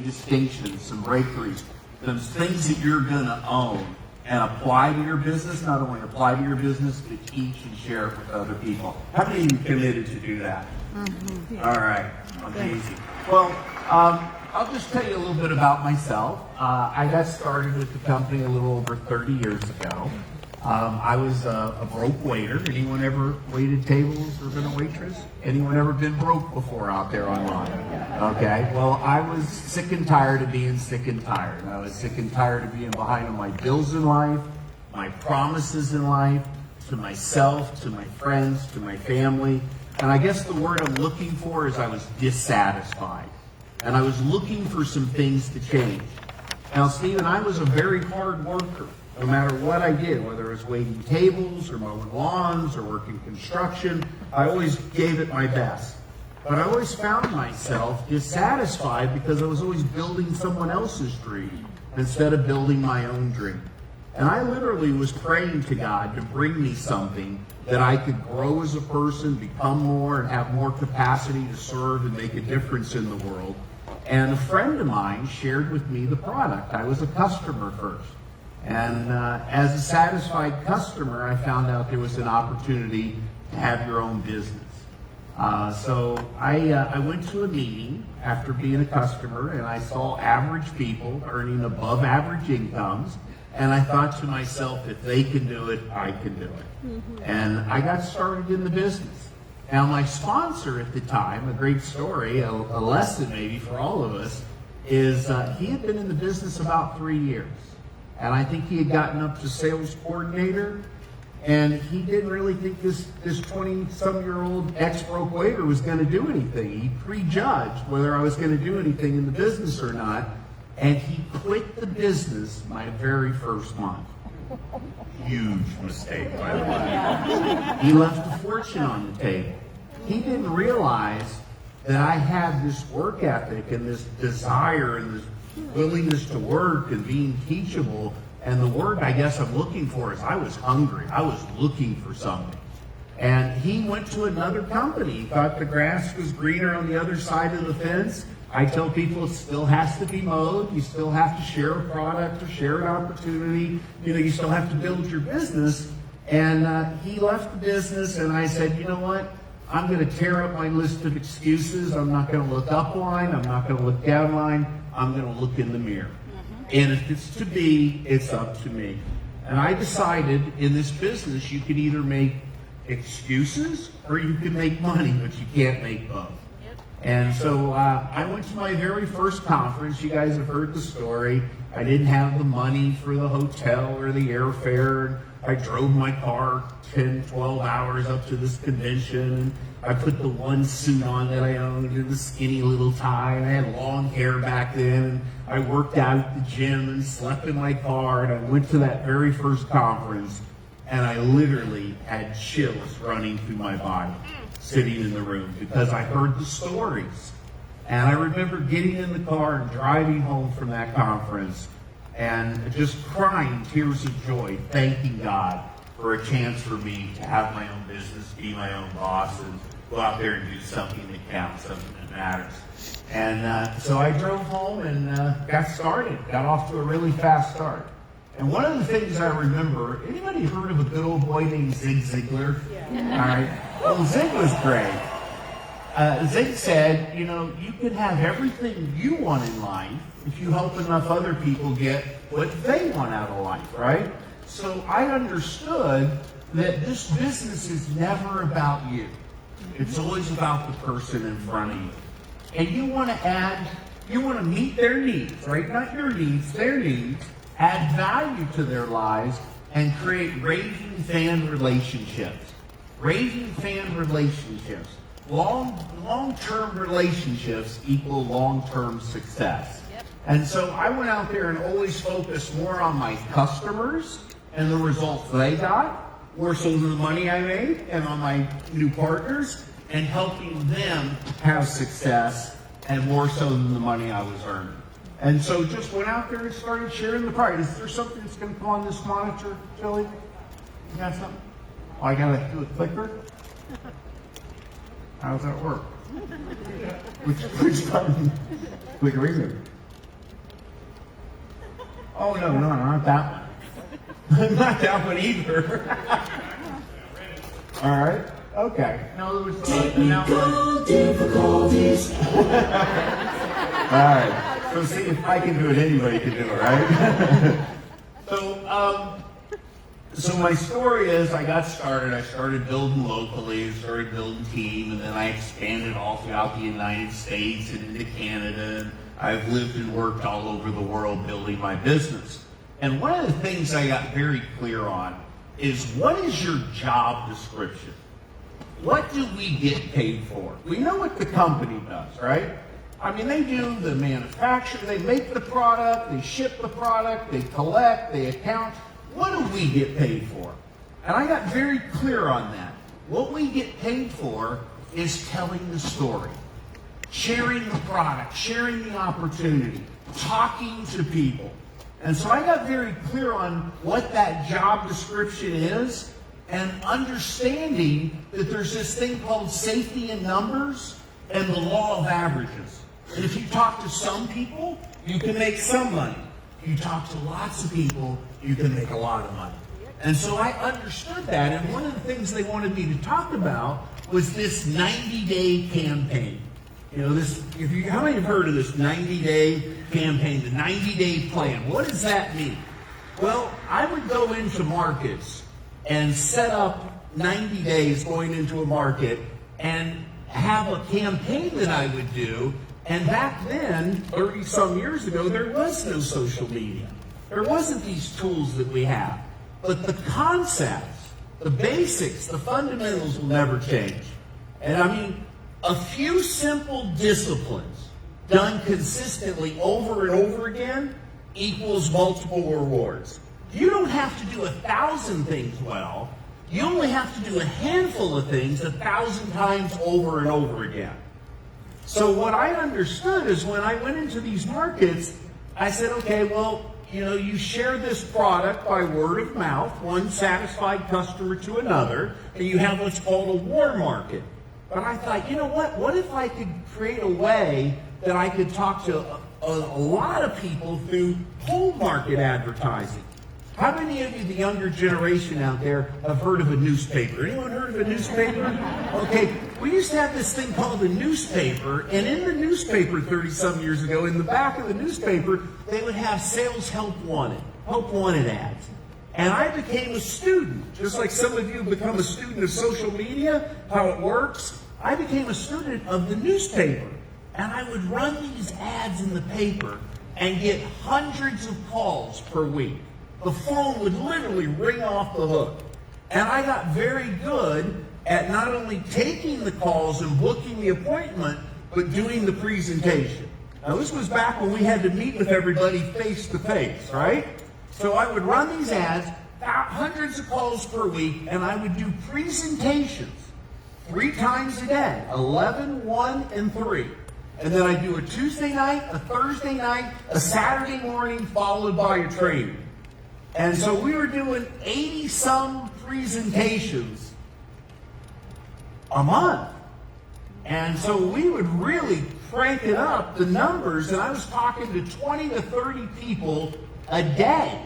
distinctions, some breakthroughs, those things that you're going to own and apply to your business, not only apply to your business, but teach and share it with other people. How many of you committed to do that? Mm-hmm. All right, amazing. Well, I'll just tell you a little bit about myself. I got started with the company a little over 30 years ago. I was a broke waiter. Anyone ever waited tables or been a waitress? Anyone ever been broke before out there online? Okay. Well, I was sick and tired of being sick and tired. I was sick and tired of being behind on my bills in life, my promises in life, to myself, to my friends, to my family. And I guess the word I'm looking for is I was dissatisfied. And I was looking for some things to change. Now, Stephen, I was a very hard worker. No matter what I did, whether it was waiting tables or mowing lawns or working construction, I always gave it my best. But I always found myself dissatisfied because I was always building someone else's dream instead of building my own dream. And I literally was praying to God to bring me something that I could grow as a person, become more, and have more capacity to serve and make a difference in the world. And a friend of mine shared with me the product. I was a customer first. And as a satisfied customer, I found out there was an opportunity to have your own business. So I went to a meeting after being a customer, and I saw average people earning above average incomes. And I thought to myself, if they can do it, I can do it. Mm-hmm. And I got started in the business. Now, my sponsor at the time, a great story, a lesson maybe for all of us, is he had been in the business about 3 years. And I think he had gotten up to sales coordinator, and he didn't really think this 20-some-year-old ex-broke waiter was going to do anything. He prejudged whether I was going to do anything in the business or not, and he quit the business my very first month. Huge mistake, by the way. He left a fortune on the table. He didn't realize that I had this work ethic and this desire and this willingness to work and being teachable. And the word I guess I'm looking for is I was hungry. I was looking for something. And he went to another company. He thought the grass was greener on the other side of the fence. I tell people it still has to be mowed. You still have to share a product or share an opportunity. You still have to build your business. And he left the business, and I said, you know what? I'm going to tear up my list of excuses. I'm not going to look up line. I'm not going to look down line. I'm going to look in the mirror. And if it's to be, it's up to me. And I decided in this business you could either make excuses or you can make money, but you can't make both. And so I went to my very first conference. You guys have heard the story. I didn't have the money for the hotel or the airfare. I drove my car 10, 12 hours up to this convention. I put the one suit on that I owned and the skinny little tie. And I had long hair back then. I worked out at the gym and slept in my car. And I went to that very first conference, and I literally had chills running through my body sitting in the room because I heard the stories. And I remember getting in the car and driving home from that conference and just crying tears of joy, thanking God for a chance for me to have my own business, be my own boss, and go out there and do something that counts, something that matters. And so I drove home and got started, got off to a really fast start. And one of the things I remember, anybody heard of a good old boy named Zig Ziglar? Yeah. All right. Well, Zig was great. Zig said, you can have everything you want in life if you help enough other people get what they want out of life, right? So I understood that this business is never about you. It's always about the person in front of you. And you want to meet their needs, right? Not your needs, their needs. Add value to their lives and create raving fan relationships. Raving fan relationships. Long-term relationships equal long-term success. Yep. And so I went out there and always focused more on my customers and the results they got, more so than the money I made, and on my new partners, and helping them have success, and more so than the money I was earning. And so just went out there and started sharing the pride. Is there something that's going to come on this monitor, Philly? You got something? Oh, I got to do a clicker? How does that work? Which button? Click right there. Oh, no, not that one. Not that one either. All right. Okay. No, there was technical difficulties. All right. So see, if I can do it, anybody can do it, right? So my story is, I got started. I started building locally, started building team, and then I expanded all throughout the United States and into Canada. I've lived and worked all over the world building my business. And one of the things I got very clear on is, what is your job description? What do we get paid for? We know what the company does, right? I mean, they do the manufacture, they make the product, they ship the product, they collect, they account. What do we get paid for? And I got very clear on that. What we get paid for is telling the story, sharing the product, sharing the opportunity, talking to people. And so I got very clear on what that job description is, and understanding that there's this thing called safety in numbers and the law of averages. And if you talk to some people, you can make some money. If you talk to lots of people, you can make a lot of money. And so I understood that, and one of the things they wanted me to talk about was this 90-day campaign. You know, how many have heard of this 90-day campaign, the 90-day plan? What does that mean? Well, I would go into markets and set up 90 days going into a market and have a campaign that I would do. And back then, 30-some years ago, there was no social media. There wasn't these tools that we have. But the concepts, the basics, the fundamentals will never change. And I mean, a few simple disciplines done consistently over and over again equals multiple rewards. You don't have to do 1,000 things well. You only have to do a handful of things 1,000 times over and over again. So what I understood is, when I went into these markets, I said, okay, well, you share this product by word of mouth, one satisfied customer to another, and you have what's called a war market. But I thought, you know what if I could create a way that I could talk to a lot of people through home market advertising? How many of you, the younger generation out there, have heard of a newspaper? Anyone heard of a newspaper? Okay, we used to have this thing called a newspaper, and in the newspaper 30-some years ago, in the back of the newspaper, they would have sales help wanted ads. And I became a student, just like some of you become a student of social media, how it works. I became a student of the newspaper, and I would run these ads in the paper and get hundreds of calls per week. The phone would literally ring off the hook. And I got very good at not only taking the calls and booking the appointment, but doing the presentation. Now, this was back when we had to meet with everybody face to face, right? So I would run these ads, hundreds of calls per week, and I would do presentations 3 times a day, 11, 1, and 3. And then I'd do a Tuesday night, a Thursday night, a Saturday morning, followed by a training. And so we were doing 80-some presentations a month. And so we would really crank it up, the numbers, and I was talking to 20 to 30 people a day.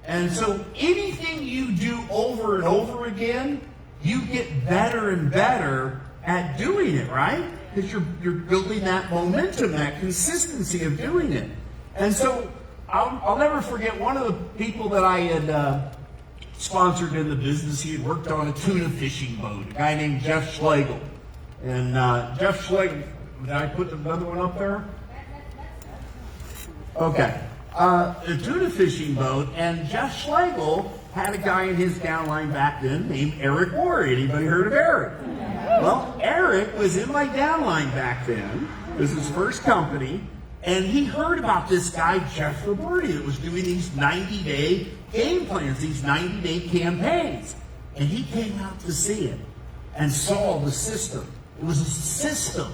And so anything you do over and over again, you get better and better at doing it, right? Because you're building that momentum, that consistency of doing it. And so I'll never forget one of the people that I had sponsored in the business. He had worked on a tuna fishing boat, a guy named Jeff Schlegel. And Jeff Schlegel, did I put another one up there? Okay. A tuna fishing boat, and Jeff Schlegel had a guy in his downline back then named Eric Worre. Anybody heard of Eric? Well, Eric was in my downline back then. It was his first company. And he heard about this guy, Jeff Roberti, that was doing these 90-day game plans, these 90-day campaigns. And he came out to see it and saw the system. It was a system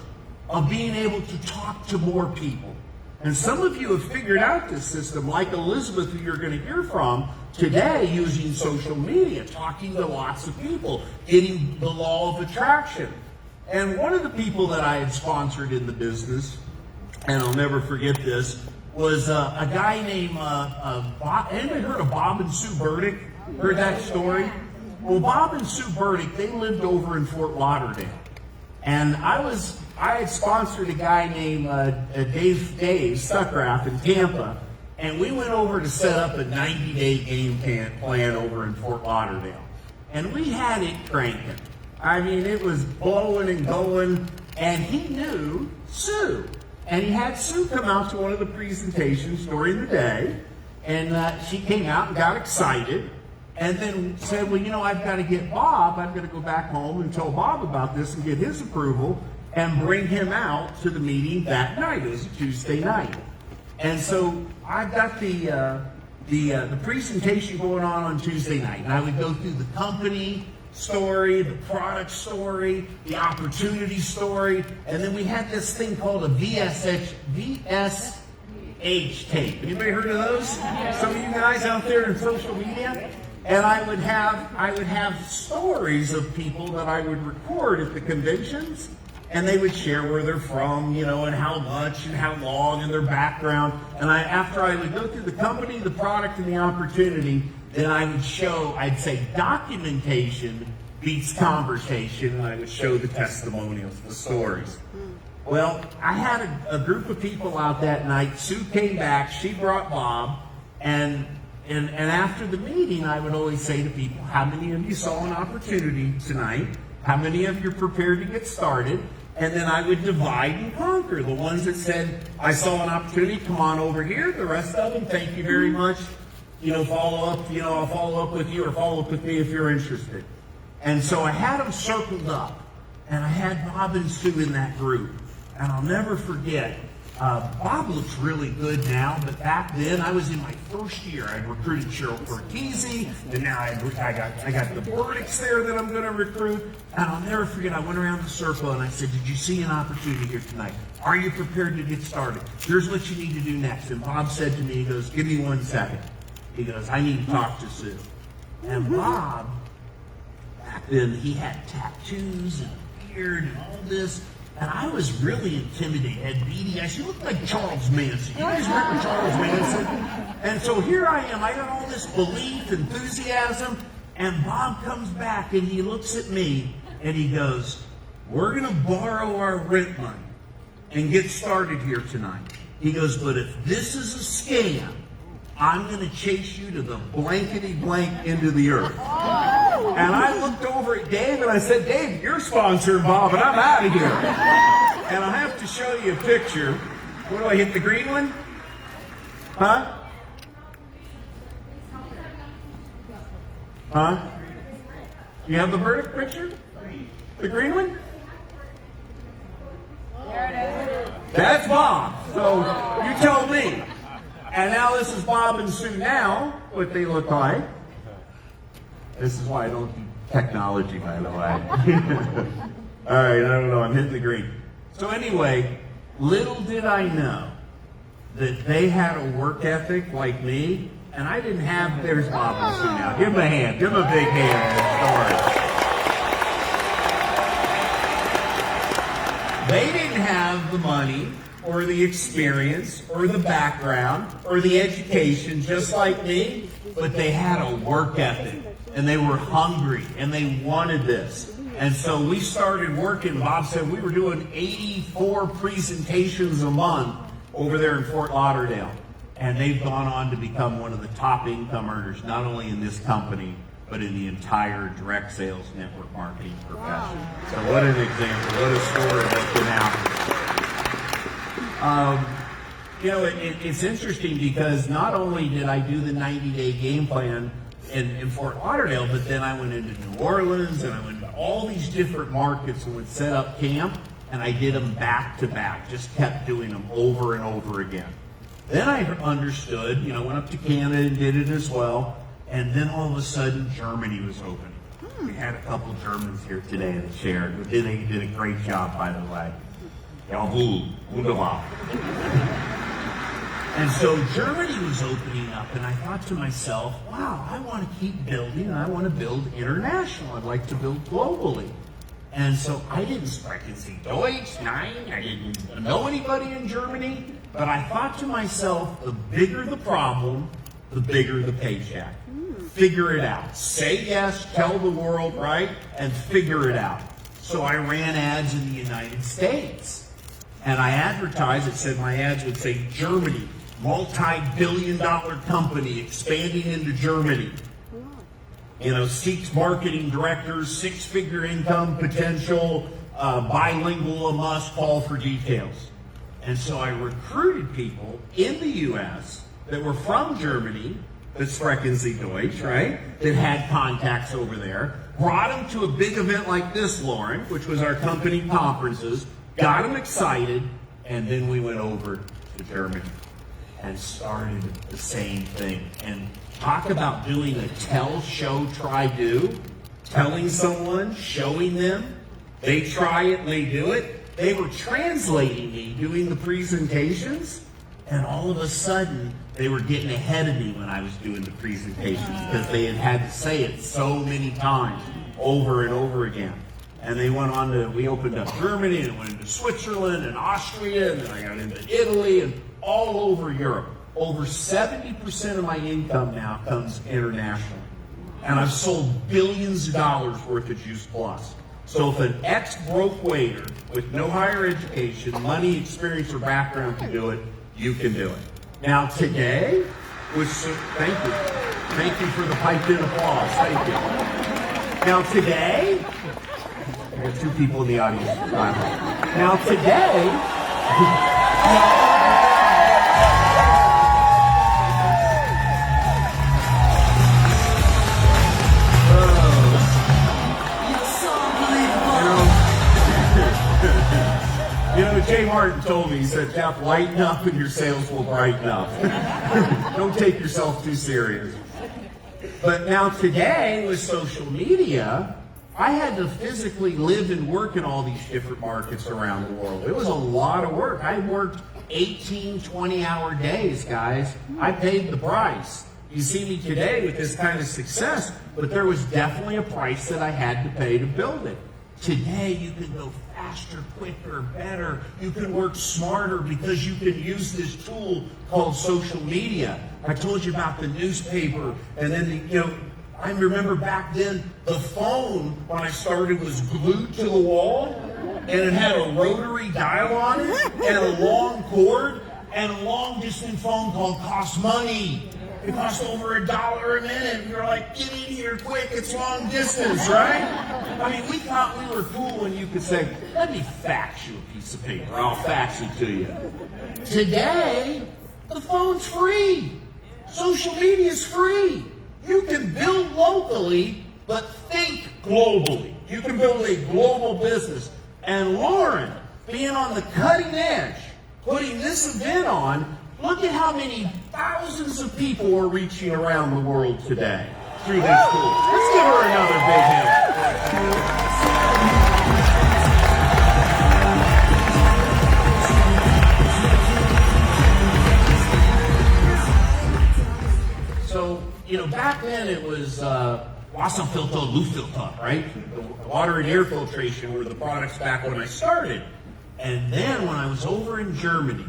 of being able to talk to more people. And some of you have figured out this system, like Elizabeth, who you're going to hear from today, using social media, talking to lots of people, getting the law of attraction. And one of the people that I had sponsored in the business, and I'll never forget this, was a guy named Bob. Anybody heard of Bob and Sue Burdick? Heard that story? Well, Bob and Sue Burdick, they lived over in Fort Lauderdale. And I had sponsored a guy named Dave Stuckrath in Tampa, and we went over to set up a 90-day game plan over in Fort Lauderdale. And we had it cranking. I mean, it was blowing and going, and he knew Sue. And he had Sue come out to one of the presentations during the day, and she came out and got excited, and then said, well, you know, I've got to get Bob. I'm going to go back home and tell Bob about this and get his approval and bring him out to the meeting that night. It was a Tuesday night. And so I've got the presentation going on Tuesday night, and I would go through the company story, the product story, the opportunity story, and then we had this thing called a VSH tape. Anybody heard of those? Some of you guys out there in social media? And I would have stories of people that I would record at the conventions, and they would share where they're from, you know, and how much and how long and their background. And after I would go through the company, the product, and the opportunity, then I'd say documentation beats conversation, and I would show the testimonials, the stories. Well, I had a group of people out that night. Sue came back, she brought Bob, and after the meeting, I would always say to people, how many of you saw an opportunity tonight? How many of you are prepared to get started? And then I would divide and conquer. The ones that said, I saw an opportunity, come on over here. The rest of them, thank you very much. I'll follow up with you or follow up with me if you're interested. And so I had them circled up, and I had Bob and Sue in that group. And I'll never forget, Bob looks really good now, but back then I was in my first year. I'd recruited Cheryl Cortese, and now I got the Burdicks there that I'm going to recruit. And I'll never forget, I went around the circle and I said, did you see an opportunity here tonight? Are you prepared to get started? Here's what you need to do next. And Bob said to me, he goes, give me 1 second. He goes, I need to talk to Sue. And Bob, back then, he had tattoos and a beard and all this. And I was really intimidated. Had beady eyes. She looked like Charles Manson. You guys remember Charles Manson? And so here I am. I got all this belief, enthusiasm. And Bob comes back and he looks at me and he goes, we're going to borrow our rent money and get started here tonight. He goes, but if this is a scam, I'm going to chase you to the blankety blank into the earth. And I looked over at Dave and I said, Dave, you're sponsoring Bob, and I'm out of here. And I'll have to show you a picture. What do I hit, the green one? Huh? Huh? You have the Burdick picture? The green one? There it is. That's Bob. So you tell me. And now this is Bob and Sue now, what they look like. This is why I don't do technology, by the way. All right, I don't know, I'm hitting the green. So anyway, little did I know that they had a work ethic like me, and I didn't have, there's Bob and Sue now. Give them a hand, give them a big hand in the story. They didn't have the money, or the experience, or the background, or the education, just like me, but they had a work ethic, and they were hungry, and they wanted this. And so we started working. Bob said we were doing 84 presentations a month over there in Fort Lauderdale, and they've gone on to become one of the top income earners, not only in this company, but in the entire direct sales network marketing profession. So what an example, what a story that's been out. It's interesting because not only did I do the 90-day game plan in Fort Lauderdale, but then I went into New Orleans and I went to all these different markets and would set up camp, and I did them back to back, just kept doing them over and over again. Then I understood, went up to Canada and did it as well, and then all of a sudden Germany was opening. We had a couple Germans here today that shared. They did a great job, by the way. Wunderbar. And so Germany was opening up, and I thought to myself, wow, I want to keep building, and I want to build international. I'd like to build globally. And so I didn't speak Deutsch, nein. I didn't know anybody in Germany. But I thought to myself, the bigger the problem, the bigger the paycheck. Figure it out. Say yes, tell the world, right? And figure it out. So I ran ads in the United States. And I advertised, it said, my ads would say, Germany, multi-billion-dollar company expanding into Germany. Seeks marketing directors, six-figure income potential, bilingual a must, call for details. And so I recruited people in the U.S. that were from Germany, that sprechen Sie Deutsch, right? That had contacts over there. Brought them to a big event like this, Lauren, which was our company conferences. Got them excited, and then we went over to Germany and started the same thing. And talk about doing a tell, show, try, do. Telling someone, showing them. They try it and they do it. They were translating me, doing the presentations, and all of a sudden, they were getting ahead of me when I was doing the presentations because they had to say it so many times, over and over again. And they went on to, we opened up Germany, and went into Switzerland and Austria, and then I got into Italy and all over Europe. Over 70% of my income now comes internationally. And I've sold billions of dollars worth of Juice Plus. So if an ex-broke waiter with no higher education, money, experience, or background can do it, you can do it. Now today, thank you. Thank you for the piped-in applause. Thank you. Now today, I got two people in the audience. Now today, Jay Martin told me, he said, Jeff, lighten up and your sales will brighten up. Don't take yourself too serious. But now today, with social media, I had to physically live and work in all these different markets around the world. It was a lot of work. I worked 18, 20-hour days, guys. I paid the price. You see me today with this kind of success, but there was definitely a price that I had to pay to build it. Today, you can go faster, quicker, better. You can work smarter because you can use this tool called social media. I told you about the newspaper, and then, I remember back then, the phone, when I started, was glued to the wall, and it had a rotary dial on it, and a long cord, and a long-distance phone call cost money. It cost over $1 a minute. We were like, get in here quick, it's long distance, right? I mean, we thought we were cool when you could say, let me fax you a piece of paper, I'll fax it to you. Today, the phone's free. Social media is free. You can build locally, but think globally. You can build a global business. And Lauren, being on the cutting edge, putting this event on, look at how many thousands of people are reaching around the world today through this tool. Let's give her another big hand. So, back then it was Wasserfilter, Luftfilter, right? The water and air filtration were the products back when I started. And then when I was over in Germany,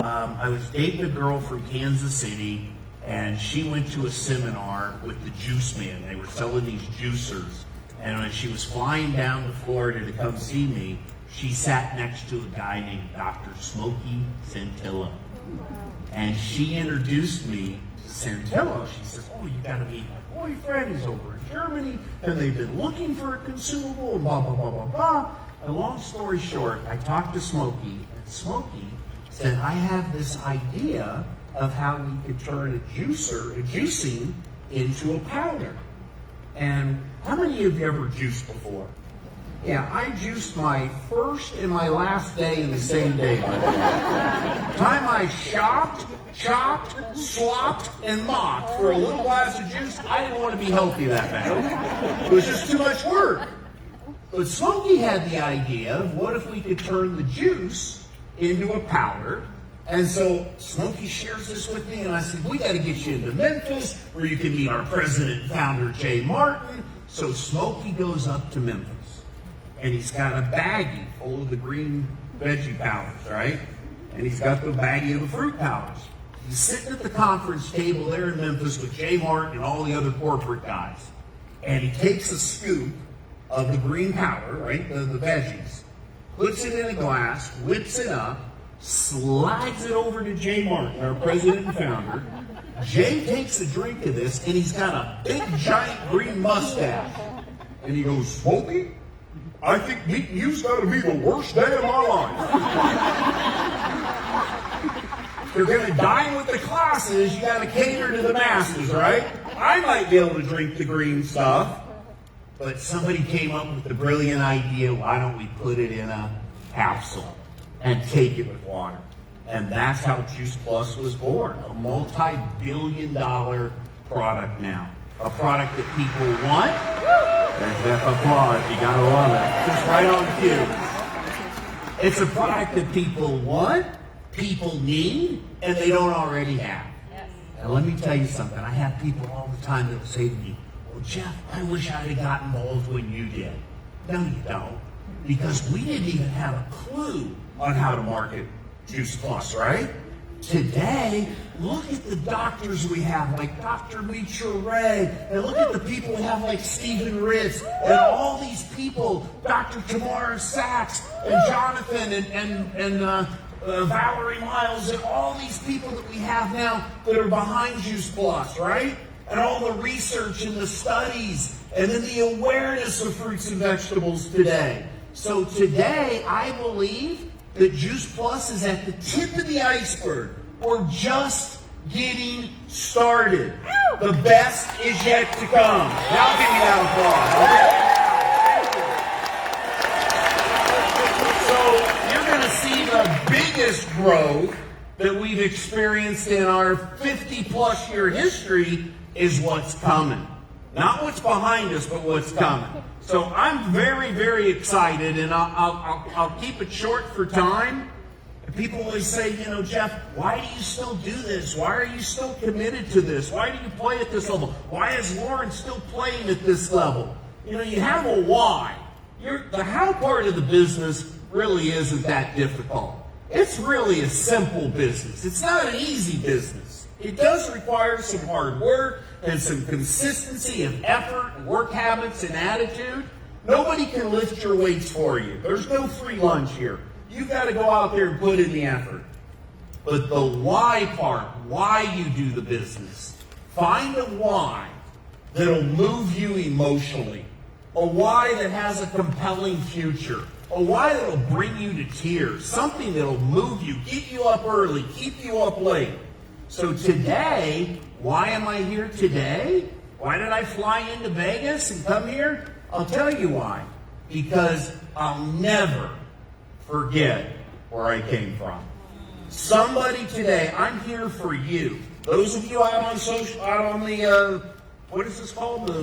I was dating a girl from Kansas City, and she went to a seminar with the Juice Man. They were selling these juicers. And when she was flying down to Florida to come see me, she sat next to a guy named Dr. Smokey Santillo. And she introduced me to Santillo. She says, oh, you got to meet my boyfriend. He's over in Germany, and they've been looking for a consumable, and blah, blah, blah, blah, blah. And long story short, I talked to Smokey, and Smokey said, I have this idea of how we could turn a juicing into a powder. And how many of you ever juiced before? Yeah, I juiced my first and my last day in the same day. By the way. Time I chopped, slopped, and mopped for a little glass of juice, I didn't want to be healthy that bad. It was just too much work. But Smokey had the idea of what if we could turn the juice into a powder. And so Smokey shares this with me, and I said, we got to get you into Memphis where you can meet our president and founder, Jay Martin. So Smokey goes up to Memphis, and he's got a baggie full of the green veggie powders, right? and he's got the baggie of the fruit powders. He's sitting at the conference table there in Memphis with Jay Martin and all the other corporate guys. And he takes a scoop of the green powder, right, the veggies, puts it in a glass, whips it up, slides it over to Jay Martin, our president and founder. Jay takes a drink of this, and he's got a big, giant green mustache. And he goes, Smokey, I think meeting you's got to be the worst day of my life. You're going to dine with the classes, you got to cater to the masses, right? I might be able to drink the green stuff, but somebody came up with the brilliant idea, why don't we put it in a capsule and take it with water? And that's how Juice Plus was born, a multi-billion-dollar product now. A product that people want. There's that applause, you gotta love it. Just right on cue. It's a product that people want, people need, and they don't already have. Yes. And let me tell you something, I have people all the time that will say to me, well, Jeff, I wish I'd have got involved when you did. No, you don't. Because we didn't even have a clue on how to market Juice Plus, right? Today, look at the doctors we have, like Dr. Mitra Ray, and look at the people we have like Stephen Ritz, and all these people, Dr. Tamara Sachs, and Jonathan, and Valerie Miles, and all these people that we have now that are behind Juice Plus, right? And all the research and the studies, and then the awareness of fruits and vegetables today. So today, I believe that Juice Plus is at the tip of the iceberg. We're just getting started. The best is yet to come. Now give me that applause. So you're going to see the biggest growth that we've experienced in our 50-plus year history is what's coming. Not what's behind us, but what's coming. So I'm very, very excited, and I'll keep it short for time. People always say, you know, Jeff, why do you still do this? Why are you still committed to this? Why do you play at this level? Why is Lauren still playing at this level? You know, you have a why. The how part of the business really isn't that difficult. It's really a simple business. It's not an easy business. It does require some hard work and some consistency of effort, work habits, and attitude. Nobody can lift your weights for you. There's no free lunch here. You've got to go out there and put in the effort. But the why part, why you do the business, find a why that'll move you emotionally, a why that has a compelling future, a why that'll bring you to tears, something that'll move you, get you up early, keep you up late. So today, why am I here today? Why did I fly into Vegas and come here? I'll tell you why. Because I'll never forget where I came from. Somebody today, I'm here for you. Those of you out on the what is this called? The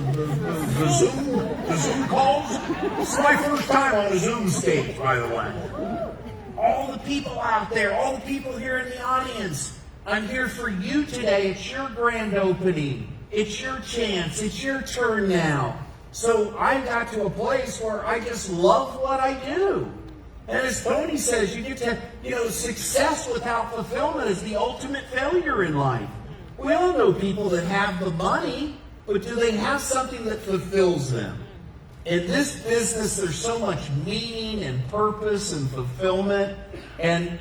Zoom calls? This is my first time on the Zoom stage, by the way. All the people out there, all the people here in the audience, I'm here for you today. It's your grand opening. It's your chance. It's your turn now. So I got to a place where I just love what I do. And as Tony says, you get to, success without fulfillment is the ultimate failure in life. We all know people that have the money, but do they have something that fulfills them? In this business, there's so much meaning and purpose and fulfillment. And,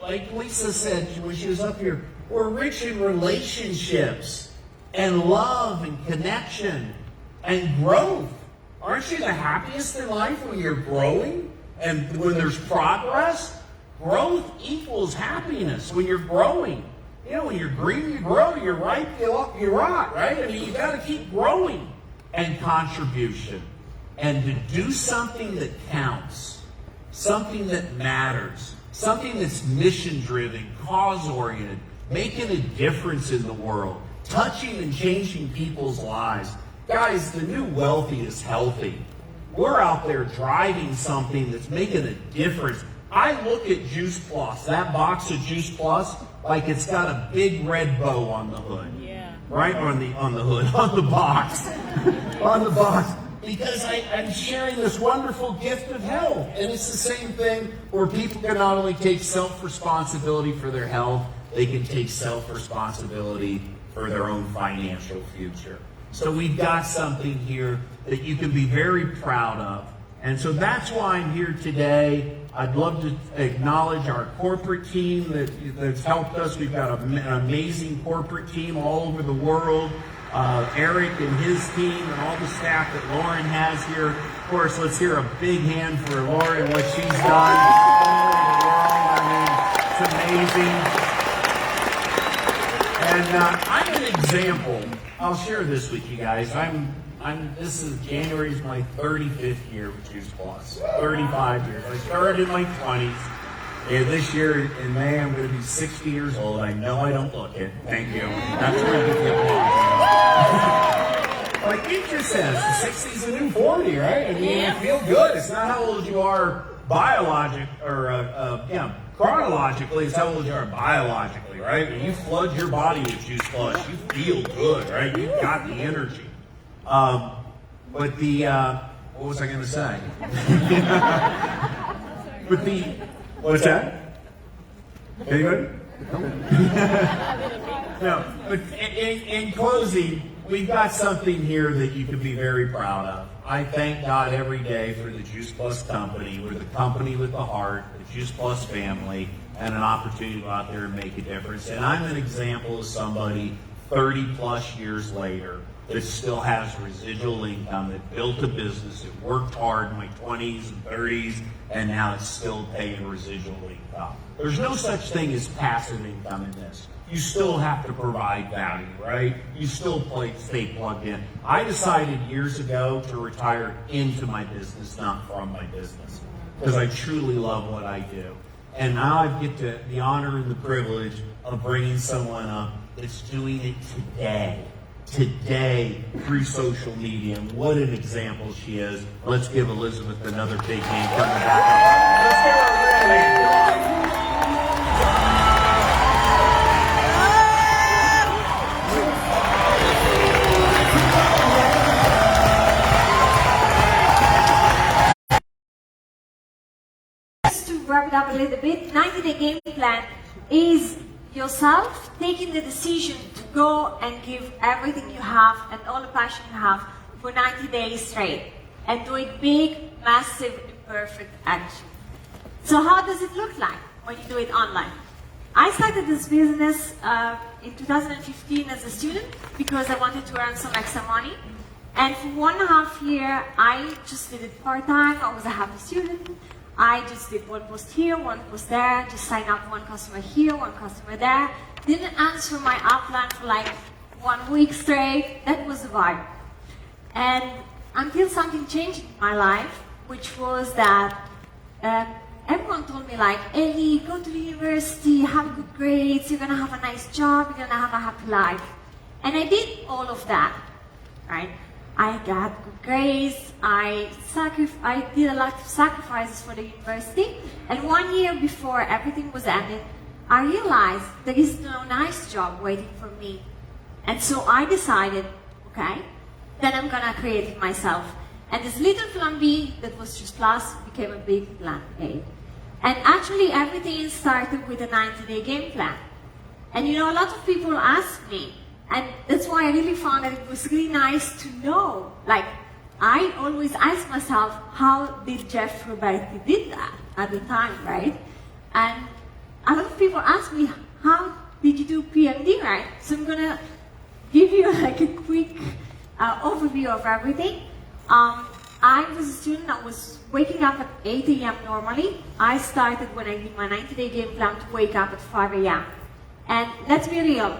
like Lisa said when she was up here, we're rich in relationships and love and connection and growth. Aren't you the happiest in life when you're growing and when there's progress? Growth equals happiness when you're growing. When you're green, you grow. You're ripe, you rot, right? I mean, you got to keep growing. And contribution. And to do something that counts, something that matters, something that's mission-driven, cause-oriented, making a difference in the world, touching and changing people's lives. Guys, the new wealthy is healthy. We're out there driving something that's making a difference. I look at Juice Plus, that box of Juice Plus, like it's got a big red bow on the hood. Yeah. Right? On the hood, on the box. On the box. Because I'm sharing this wonderful gift of health. And it's the same thing where people can not only take self-responsibility for their health, they can take self-responsibility for their own financial future. So we've got something here that you can be very proud of. And so that's why I'm here today. I'd love to acknowledge our corporate team that's helped us. We've got an amazing corporate team all over the world. Eric and his team and all the staff that Lauren has here. Of course, let's hear a big hand for Lauren and what she's done all over the world. I mean, it's amazing. And I'm an example. I'll share this with you guys. This is January's my 35th year with Juice Plus. 35 years. I started in my 20s. And this year in May, I'm going to be 60 years old. I know I don't look it. Thank you. That's where you get the applause. Like it just says, the 60's a new 40, right? I mean, you feel good. It's not how old you are chronologically. It's how old you are biologically, right? When you flood your body with Juice Plus, you feel good, right? You've got the energy. What was I going to say? What's that? Anybody? No, but in closing, we've got something here that you can be very proud of. I thank God every day for the Juice Plus company. We're the company with the heart, the Juice Plus family, and an opportunity to go out there and make a difference. And I'm an example of somebody 30 plus years later that still has residual income, that built a business, that worked hard in my 20s and 30s, and now it's still paying residual income. There's no such thing as passive income in this. You still have to provide value, right? You still stay plugged in. I decided years ago to retire into my business, not from my business, because I truly love what I do. And now I get the honor and the privilege of bringing someone up that's doing it today through social media. And what an example she is. Let's give Elizabeth another big hand coming back up. Let's give her a real hand. Just to wrap it up a little bit, 90-day game plan is yourself taking the decision to go and give everything you have and all the passion you have for 90 days straight and do it big, massive, imperfect action. So how does it look like when you do it online? I started this business in 2015 as a student because I wanted to earn some extra money. And for 1.5 years, I just did it part-time. I was a happy student. I just did one post here, one post there, just sign up one customer here, one customer there. Didn't answer my upline for like 1 week straight. That was the vibe. And until something changed in my life, which was that everyone told me like, Ellie, go to the university, have good grades, you're gonna have a nice job, you're gonna have a happy life. And I did all of that, right? I got good grades, I did a lot of sacrifices for the university, and 1 year before everything was ended, I realized there is no nice job waiting for me. And so I decided, okay, then I'm gonna create it myself. And this little plan B that was just plus became a big plan A. And actually everything started with a 90-day game plan. And you know, a lot of people ask me, and that's why I really found that it was really nice to know. Like, I always ask myself, how did Jeff Roberti did that at the time, right? And a lot of people ask me, how did you do PMD, right? So I'm gonna give you like a quick overview of everything. I was a student, I was waking up at 8 a.m. normally. I started when I did my 90-day game plan to wake up at 5 a.m. And let's be real,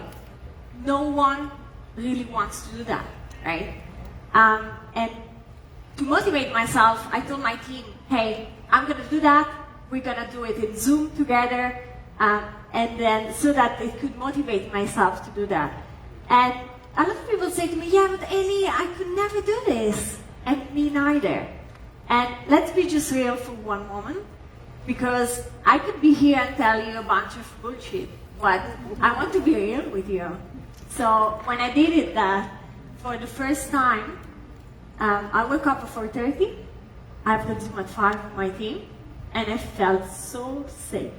no one really wants to do that, right? And to motivate myself, I told my team, hey, I'm gonna do that. We're gonna do it in Zoom together, and then so that it could motivate myself to do that. And a lot of people say to me, yeah, but Ellie, I could never do this. And me neither. And let's be just real for one moment, because I could be here and tell you a bunch of bullshit, but I want to be real with you. So when I did it for the first time, I woke up at 4:30. I have the Zoom at 5 with my team, and I felt so sick.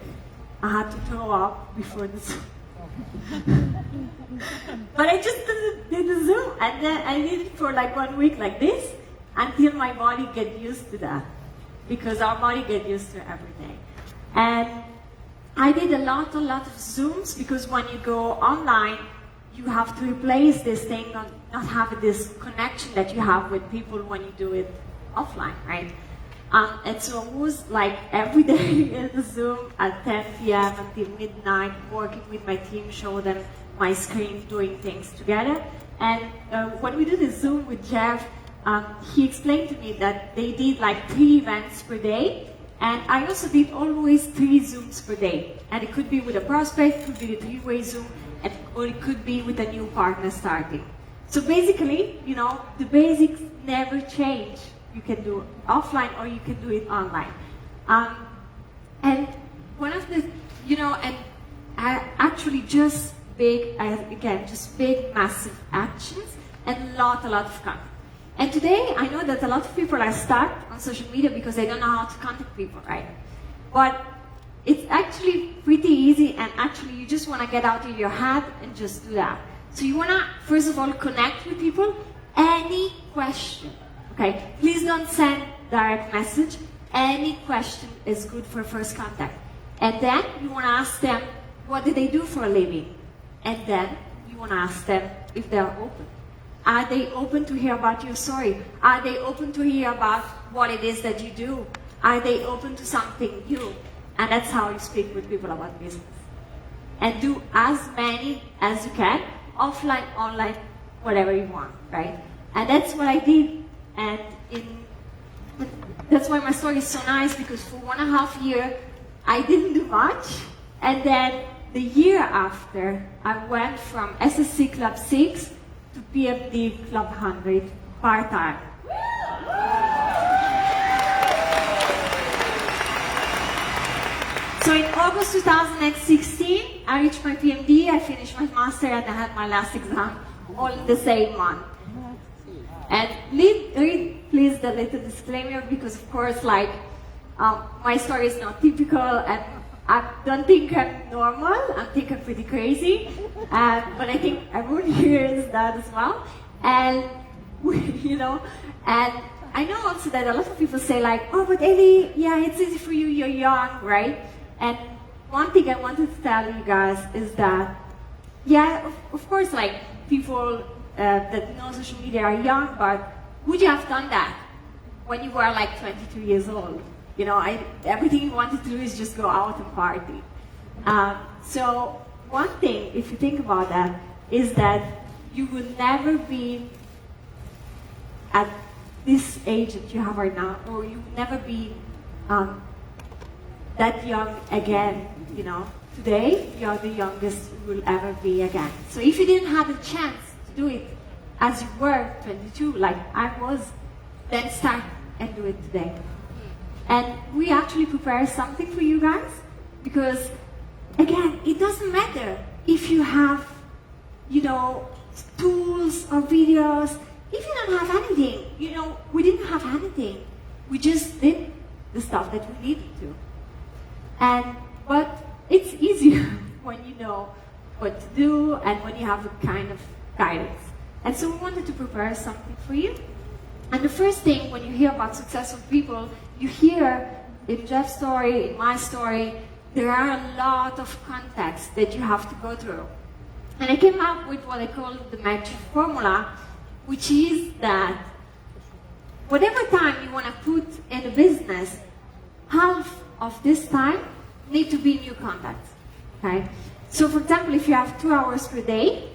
I had to throw up before the Zoom. But I just did the Zoom, and then I did it for like 1 week like this, until my body get used to that. Because our body get used to everything. And I did a lot of Zooms, because when you go online, you have to replace this thing, not having this connection that you have with people when you do it offline, right? And so it was like every day in the Zoom at 10 p.m. until midnight, working with my team, show them my screen, doing things together. And when we did the Zoom with Jeff, he explained to me that they did like 3 events per day. And I also did always 3 Zooms per day. And it could be with a prospect, could be the 3-way Zoom, or it could be with a new partner starting. So basically, you know, the basics never change. You can do it offline or you can do it online. And one of the, you know, and actually just big, again, just big, massive actions and a lot of content. And today, I know that a lot of people are stuck on social media because they don't know how to contact people, right? But it's actually pretty easy, and actually you just want to get out of your head and just do that. So you want to, first of all, connect with people. Any question, okay? Please don't send direct message. Any question is good for first contact. And then you want to ask them, what do they do for a living? And then you want to ask them if they're open. Are they open to hear about your story? Are they open to hear about what it is that you do? Are they open to something new? And that's how you speak with people about business. And do as many as you can, offline, online, whatever you want, right? And that's what I did. And that's why my story is so nice, because for 1.5 years, I didn't do much. And then the year after, I went from SSC Club 6 to PMD Club 100 part-time. So in August 2016, I reached my PMD, I finished my master, and I had my last exam all in the same month. And read please the little disclaimer, because of course, like, my story is not typical, and I don't think I'm normal. I think I'm pretty crazy, but I think everyone here is that as well. And you know, and I know also that a lot of people say like, "Oh, but Ellie, yeah, it's easy for you. You're young, right?" And one thing I wanted to tell you guys is that, yeah, of course, like people that know social media are young, but would you have done that when you were like 22 years old? You know, everything you wanted to do is just go out and party. So one thing, if you think about that, is that you will never be at this age that you have right now, or you will never be that young again. You know, today you're the youngest you will ever be again. So if you didn't have a chance to do it as you were 22, like I was, then start and do it today. And we actually prepare something for you guys, because again, it doesn't matter if you have, you know, tools or videos. If you don't have anything, you know, we didn't have anything. We just did the stuff that we needed to. But it's easier when you know what to do and when you have a kind of guidance. And so we wanted to prepare something for you. And the first thing, when you hear about successful people, you hear in Jeff's story, in my story, there are a lot of contexts that you have to go through. And I came up with what I call the magic formula, which is that whatever time you want to put in a business, half of this time need to be new contacts. Okay? So for example, if you have 2 hours per day,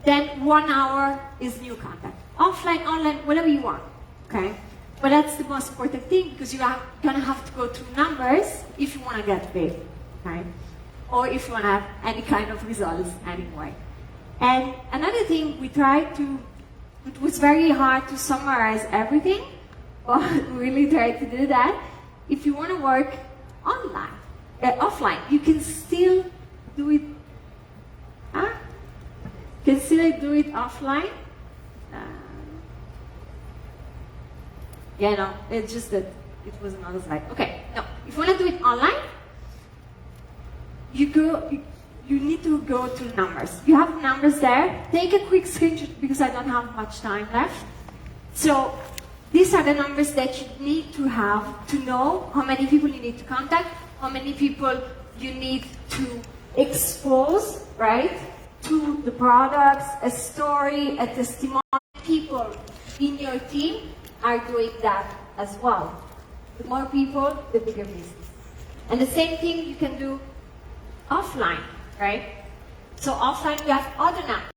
then 1 hour is new contact. Offline, online, whatever you want. Okay? But that's the most important thing, because you are going to have to go through numbers if you want to get big. Okay? Or if you want to have any kind of results anyway. And another thing we tried to, it was very hard to summarize everything, but we really tried to do that. If you want to work online, offline, you can still do it. You can still do it offline. Yeah, no, it's just that it was another slide. Okay, no, if you want to do it online, you need to go to numbers. You have numbers there. Take a quick screenshot because I don't have much time left. So these are the numbers that you need to have to know how many people you need to contact, how many people you need to expose, right, to the products, a story, a testimony. People in your team are doing that as well. The more people, the bigger business. And the same thing you can do offline, right? So offline we have other numbers.